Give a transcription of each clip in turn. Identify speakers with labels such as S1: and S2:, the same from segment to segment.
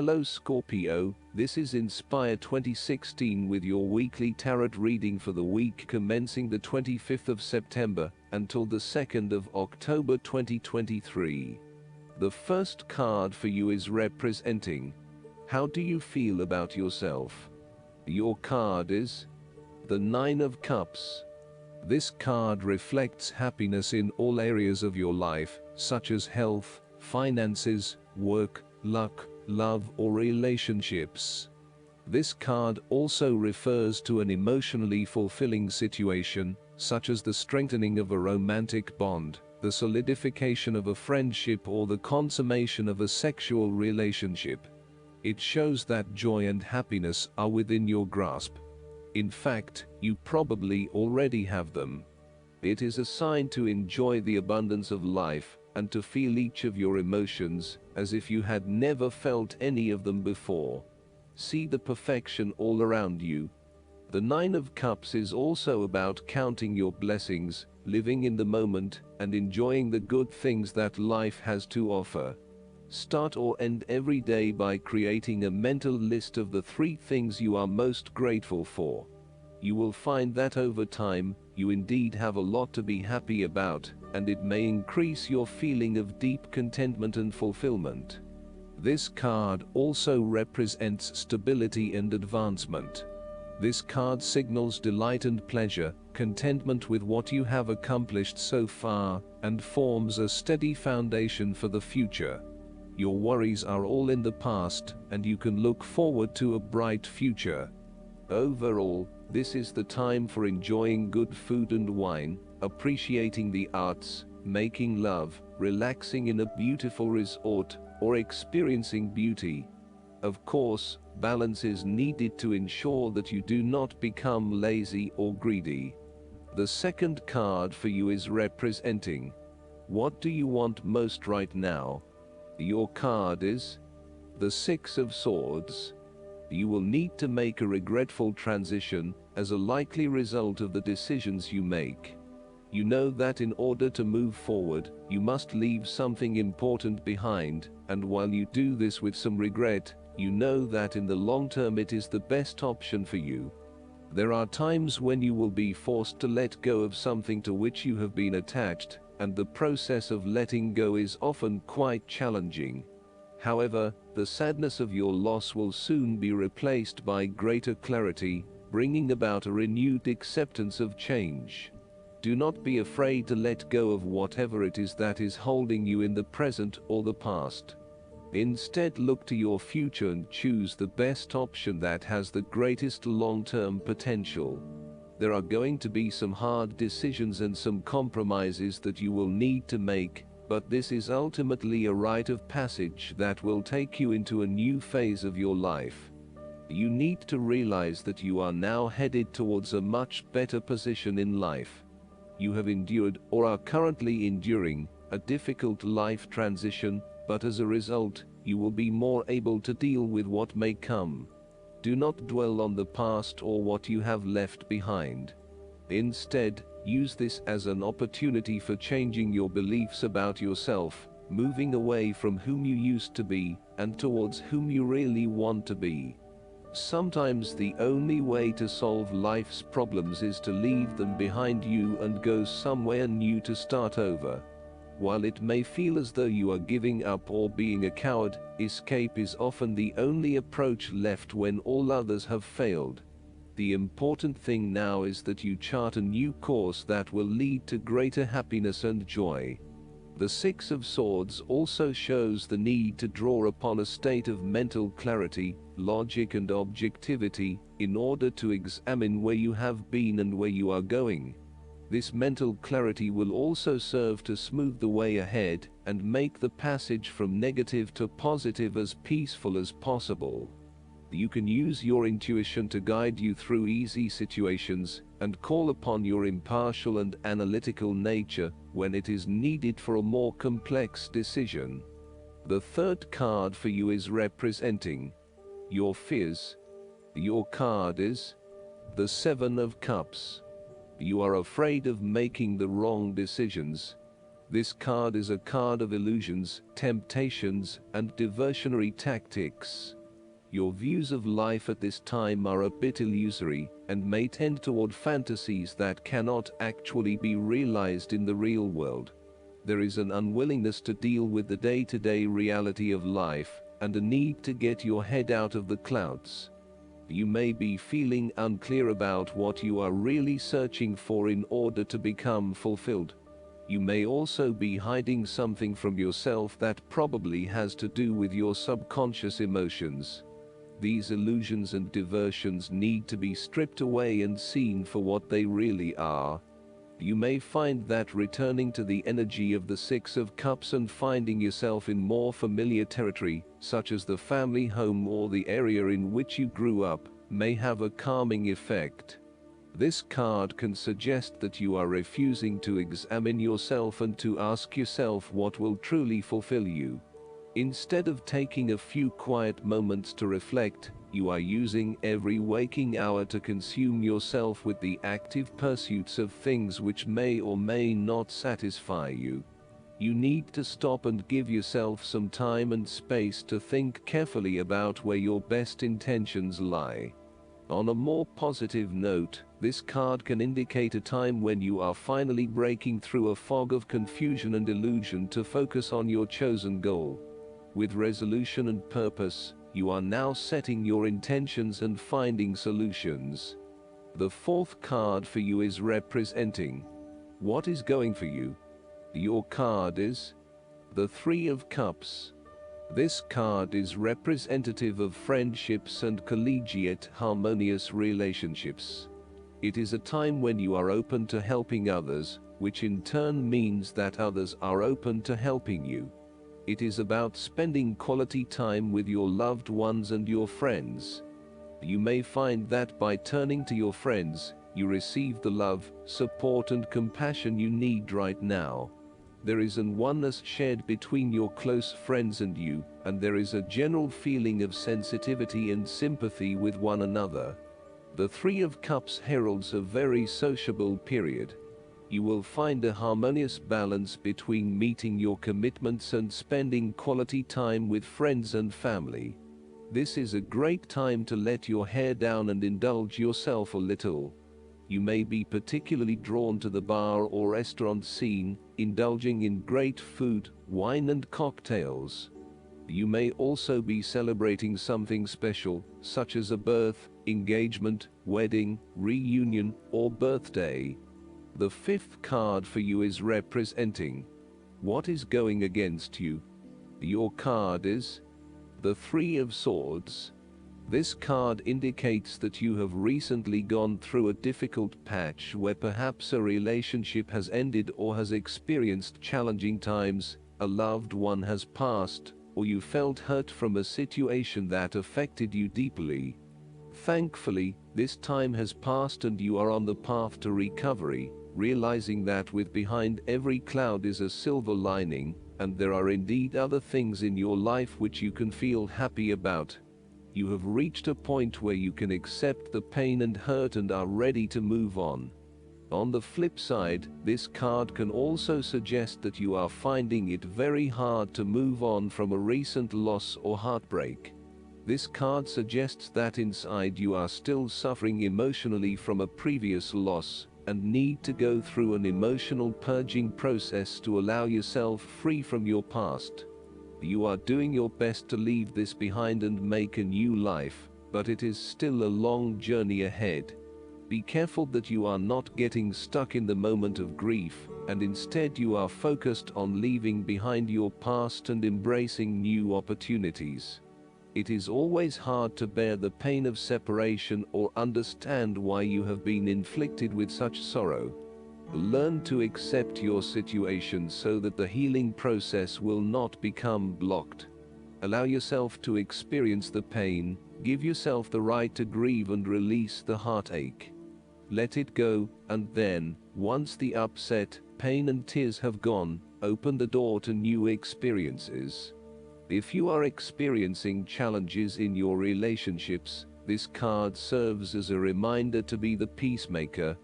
S1: Hello Scorpio, this is Inspire 2016 with your weekly tarot reading for the week commencing the 25th of September until the 2nd of October 2023. The first card for you is representing, how do you feel about yourself? Your card is the Nine of Cups. This card reflects happiness in all areas of your life, such as health, finances, work, luck, love or relationships. This card also refers to an emotionally fulfilling situation, such as the strengthening of a romantic bond, the solidification of a friendship or the consummation of a sexual relationship. It shows that joy and happiness are within your grasp. In fact, you probably already have them. It is a sign to enjoy the abundance of life and to feel each of your emotions as if you had never felt any of them before. See the perfection all around you. The Nine of Cups is also about counting your blessings, living in the moment, and enjoying the good things that life has to offer. Start or end every day by creating a mental list of the 3 things you are most grateful for. You will find that over time, you indeed have a lot to be happy about, and it may increase your feeling of deep contentment and fulfillment. This card also represents stability and advancement. This card signals delight and pleasure, contentment with what you have accomplished so far, and forms a steady foundation for the future. Your worries are all in the past, and you can look forward to a bright future. Overall, this is the time for enjoying good food and wine, appreciating the arts, making love, relaxing in a beautiful resort, or experiencing beauty. Of course, balance is needed to ensure that you do not become lazy or greedy. The second card for you is representing, what do you want most right now? Your card is the Six of Swords. You will need to make a regretful transition as a likely result of the decisions you make. You know that in order to move forward, you must leave something important behind, and while you do this with some regret, you know that in the long term it is the best option for you. There are times when you will be forced to let go of something to which you have been attached, and the process of letting go is often quite challenging. However, the sadness of your loss will soon be replaced by greater clarity, bringing about a renewed acceptance of change. Do not be afraid to let go of whatever it is that is holding you in the present or the past. Instead, look to your future and choose the best option that has the greatest long-term potential. There are going to be some hard decisions and some compromises that you will need to make, but this is ultimately a rite of passage that will take you into a new phase of your life. You need to realize that you are now headed towards a much better position in life. You have endured, or are currently enduring, a difficult life transition, but as a result, you will be more able to deal with what may come. Do not dwell on the past or what you have left behind. Instead, use this as an opportunity for changing your beliefs about yourself, moving away from whom you used to be, and towards whom you really want to be. Sometimes the only way to solve life's problems is to leave them behind you and go somewhere new to start over. While it may feel as though you are giving up or being a coward, escape is often the only approach left when all others have failed. The important thing now is that you chart a new course that will lead to greater happiness and joy. The Six of Swords also shows the need to draw upon a state of mental clarity, logic and objectivity, in order to examine where you have been and where you are going. This mental clarity will also serve to smooth the way ahead and make the passage from negative to positive as peaceful as possible. You can use your intuition to guide you through easy situations and call upon your impartial and analytical nature when it is needed for a more complex decision. The third card for you is representing your fears. Your card is the Seven of Cups. You are afraid of making the wrong decisions. This card is a card of illusions, temptations, and diversionary tactics. Your views of life at this time are a bit illusory, and may tend toward fantasies that cannot actually be realized in the real world. There is an unwillingness to deal with the day-to-day reality of life, and a need to get your head out of the clouds. You may be feeling unclear about what you are really searching for in order to become fulfilled. You may also be hiding something from yourself that probably has to do with your subconscious emotions. These illusions and diversions need to be stripped away and seen for what they really are. You may find that returning to the energy of the Six of Cups and finding yourself in more familiar territory, such as the family home or the area in which you grew up, may have a calming effect. This card can suggest that you are refusing to examine yourself and to ask yourself what will truly fulfill you. Instead of taking a few quiet moments to reflect, you are using every waking hour to consume yourself with the active pursuits of things which may or may not satisfy you. You need to stop and give yourself some time and space to think carefully about where your best intentions lie. On a more positive note, this card can indicate a time when you are finally breaking through a fog of confusion and illusion to focus on your chosen goal. With resolution and purpose, you are now setting your intentions and finding solutions. The fourth card for you is representing what is going for you. Your card is the Three of Cups. This card is representative of friendships and collegiate, harmonious relationships. It is a time when you are open to helping others, which in turn means that others are open to helping you. It is about spending quality time with your loved ones and your friends. You may find that by turning to your friends, you receive the love, support, and compassion you need right now. There is an oneness shared between your close friends and you, and there is a general feeling of sensitivity and sympathy with one another. The Three of Cups heralds a very sociable period. You will find a harmonious balance between meeting your commitments and spending quality time with friends and family. This is a great time to let your hair down and indulge yourself a little. You may be particularly drawn to the bar or restaurant scene, indulging in great food, wine, and cocktails. You may also be celebrating something special, such as a birth, engagement, wedding, reunion, or birthday. The fifth card for you is representing what is going against you. Your card is the Three of Swords. This card indicates that you have recently gone through a difficult patch where perhaps a relationship has ended or has experienced challenging times, a loved one has passed, or you felt hurt from a situation that affected you deeply. Thankfully, this time has passed and you are on the path to recovery, realizing that with behind every cloud is a silver lining, and there are indeed other things in your life which you can feel happy about. You have reached a point where you can accept the pain and hurt and are ready to move on. On the flip side, this card can also suggest that you are finding it very hard to move on from a recent loss or heartbreak. This card suggests that inside you are still suffering emotionally from a previous loss, and need to go through an emotional purging process to allow yourself free from your past. You are doing your best to leave this behind and make a new life, but it is still a long journey ahead. Be careful that you are not getting stuck in the moment of grief, and instead you are focused on leaving behind your past and embracing new opportunities. It is always hard to bear the pain of separation or understand why you have been inflicted with such sorrow. Learn to accept your situation so that the healing process will not become blocked. Allow yourself to experience the pain, give yourself the right to grieve and release the heartache. Let it go, and then, once the upset, pain and tears have gone, open the door to new experiences. If you are experiencing challenges in your relationships, this card serves as a reminder to be the peacemaker.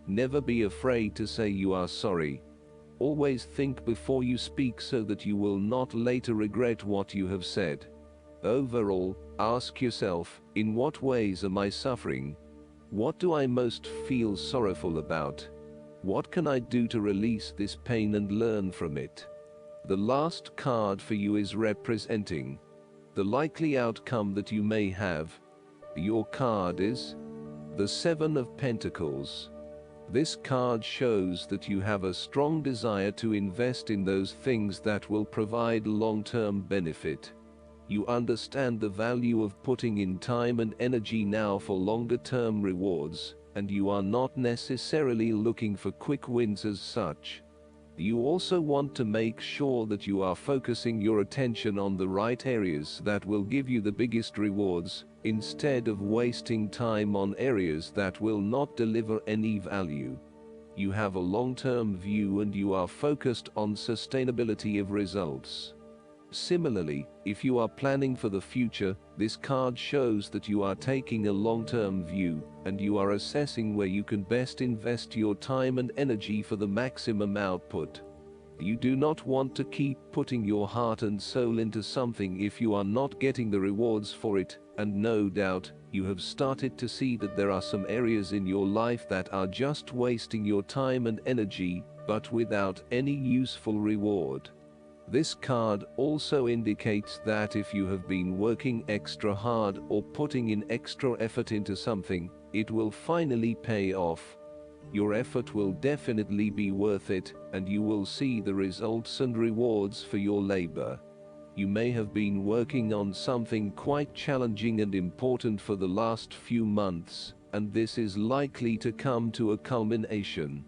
S1: Never be afraid to say you are sorry. Always think before you speak so that you will not later regret what you have said. Overall, ask yourself, in what ways am I suffering? What do I most feel sorrowful about? What can I do to release this pain and learn from it? The last card for you is representing the likely outcome that you may have. Your card is the Seven of Pentacles. This card shows that you have a strong desire to invest in those things that will provide long-term benefit. You understand the value of putting in time and energy now for longer-term rewards, and you are not necessarily looking for quick wins as such. You also want to make sure that you are focusing your attention on the right areas that will give you the biggest rewards, instead of wasting time on areas that will not deliver any value. You have a long-term view and you are focused on sustainability of results. Similarly, if you are planning for the future, this card shows that you are taking a long-term view, and you are assessing where you can best invest your time and energy for the maximum output. You do not want to keep putting your heart and soul into something if you are not getting the rewards for it, and no doubt, you have started to see that there are some areas in your life that are just wasting your time and energy, but without any useful reward. This card also indicates that if you have been working extra hard or putting in extra effort into something, it will finally pay off. Your effort will definitely be worth it, and you will see the results and rewards for your labor. You may have been working on something quite challenging and important for the last few months, and this is likely to come to a culmination.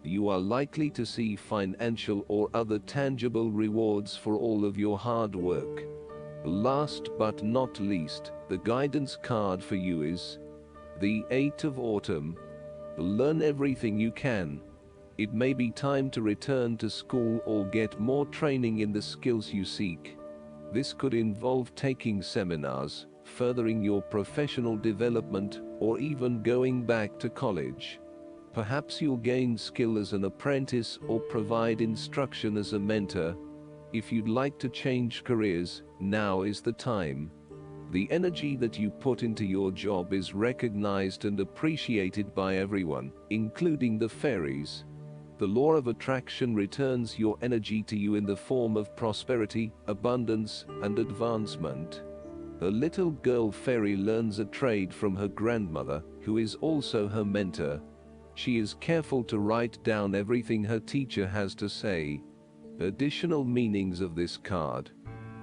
S1: You are likely to see financial or other tangible rewards for all of your hard work. Last but not least, the guidance card for you is the Eight of Autumn. Learn everything you can. It may be time to return to school or get more training in the skills you seek. This could involve taking seminars, furthering your professional development, or even going back to college. Perhaps you'll gain skill as an apprentice or provide instruction as a mentor. If you'd like to change careers, now is the time. The energy that you put into your job is recognized and appreciated by everyone, including the fairies. The law of attraction returns your energy to you in the form of prosperity, abundance, and advancement. A little girl fairy learns a trade from her grandmother, who is also her mentor. She is careful to write down everything her teacher has to say. Additional meanings of this card: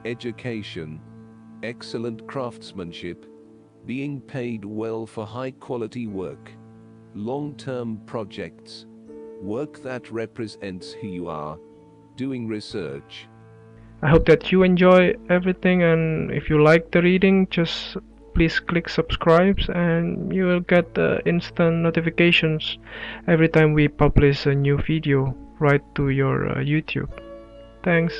S1: education, excellent craftsmanship, being paid well for high-quality work, long-term projects, work that represents who you are, doing research.
S2: I hope that you enjoy everything, and if you like the reading, just please click subscribe and you will get instant notifications every time we publish a new video right to your YouTube. Thanks.